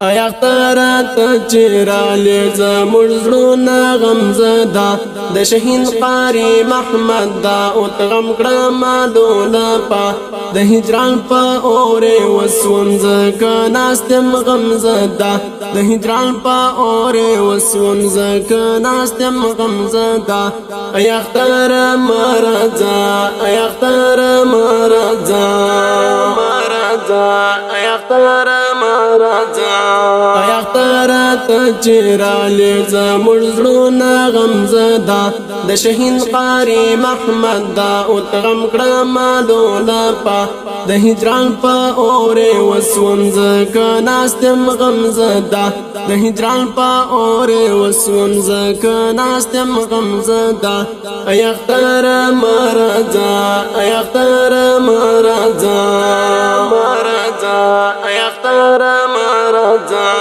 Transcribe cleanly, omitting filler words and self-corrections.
اخترت چرالی زموږ زړونه غمزدا د شهید قاری محمد دا اوت غم کړه مالونه پا د هجران په اوره وسوم زکه ناستم غمزدا د هجران په اوره وسوم زکه ناستم غمزدا اختر مرزا اختر مرزا اختر مرزا اخترت چرالی زموږ زړونه غمزدا د شهید قاری محمد دا اوت غم کړه مالونه پا د هجران په اوره وسوم زکه ناستم غمزدا د هجران په اوره وسوم زکه ناستم غمزدا اختر مرزا اختر مرزا اختر مرزا